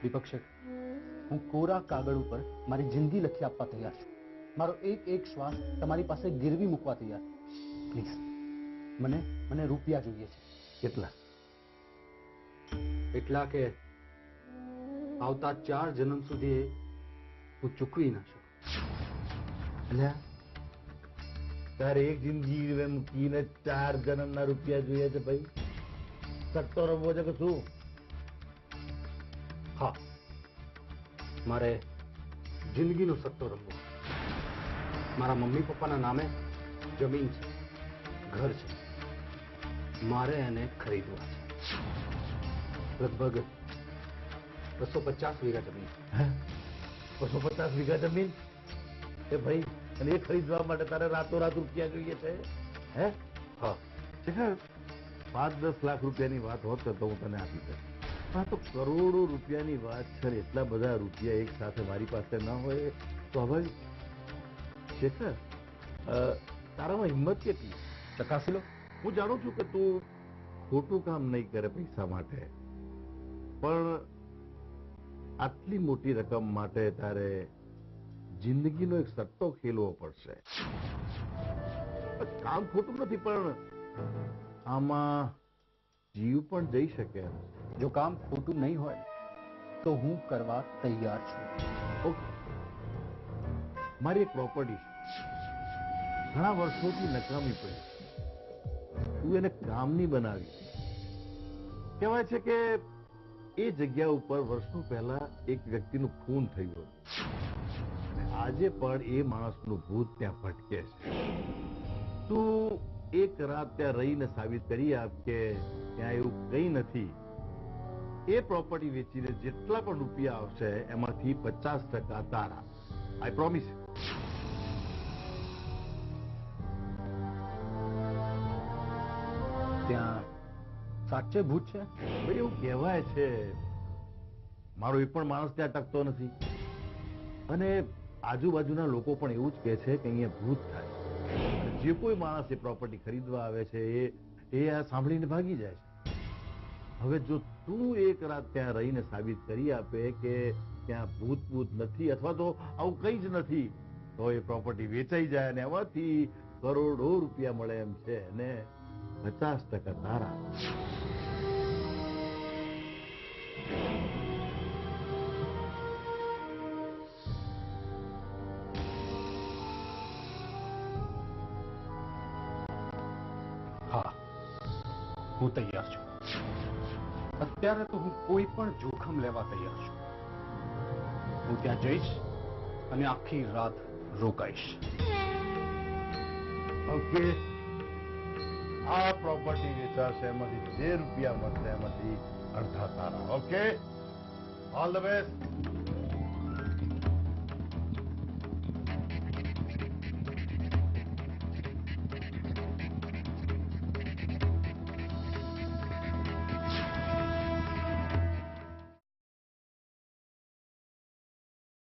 દીપક શેઠ, હું કોરા કાગળ ઉપર મારી જિંદગી લખી આપવા તૈયાર છું. મારો એક એક શ્વાસ તમારી પાસે ગીરવી મૂકવા તૈયાર. પ્લીઝ, મને રૂપિયા જોઈએ છે. કેટલા? એટલા કે આવતા 4 જન્મ સુધી હું ચૂકવી ના શકું. એટલે તારે એક જિંદગી મૂકીને 4 જન્મના રૂપિયા જોઈએ છે ભાઈ? સટ્ટો રમવો છે કે શું? હા, મારે જિંદગીનો સટ્ટો રમવો. મારા મમ્મી પપ્પાના નામે જમીન છે, ઘર છે. મારે એને ખરીદવા છે. લગભગ 250 વીઘા જમીન. 250 વીઘા જમીન? એ ભાઈ, અને એ ખરીદવા માટે તારે રાતોરાત રૂપિયા જોઈએ છે? હે? હા. 5-10 લાખ રૂપિયાની વાત હોત તો હું તને આપી દઉં. આ તો કરોડો રૂપિયાની વાત છે. એટલા બધા રૂપિયા એક સાથે મારી પાસે ન હોય સ્વાભાવિક. શેખર, તારામાં હિંમત કેટલી? ચકાસી લો. હું જાણું છું કે તું ખોટું કામ નહીં કરે પૈસા માટે, પણ આટલી મોટી રકમ માટે તારે જિંદગીનો એક સટ્ટો ખેલવો પડશે. કામ ખોટું નથી, પણ આમાં જીવ પણ જઈ શકે એમ. જો કામ ખોટું નહીં હોય તો હું કરવા તૈયાર છું. ઓકે, મારી એક પ્રોપર્ટી છે, ઘણા વર્ષોથી નકામી પડી. તું એને કામની બનાવી. કહેવાય છે કે એ જગ્યા ઉપર વર્ષો પહેલા એક વ્યક્તિનું ખૂન થયું અને આજે પણ એ માણસનું ભૂત ત્યાં ભટકે છે. તું એક રાત ત્યાં રહીને સાબિત કરી આપ કે ત્યાં એવું કંઈ નથી. એ પ્રોપર્ટી વેચીને જેટલા પણ રૂપિયા આવશે એમાંથી 50% તારા. આઈ પ્રોમિસ. ત્યાં સાચે ભૂત છે? ભાઈ, એવું કહેવાય છે. મારો એક પણ માણસ ત્યાં ટકતો નથી, અને આજુબાજુના લોકો પણ એવું જ કહે છે કે અહીંયા ભૂત થાય. જે કોઈ માણસ એ પ્રોપર્ટી ખરીદવા આવે છે એ આ સાંભળીને ભાગી જાય છે. હવે જો તું એક રાત ત્યાં રહીને સાબિત કરી આપે કે ત્યાં ભૂત નથી અથવા તો આવું કંઈ જ નથી, તો એ પ્રોપર્ટી વેચાઈ જાય અને એમાંથી કરોડો રૂપિયા મળે એમ છે, અને 50% તારા. હા, હું તૈયાર છું. અત્યારે તો હું કોઈ પણ જોખમ લેવા તૈયાર છું. હું ત્યાં જઈશ અને આખી રાત રોકાઈશ. ઓકે, આ પ્રોપર્ટી વેચાશે, એમાંથી જે રૂપિયા મળશે એમાંથી અડધા તારા. Okay, all the best.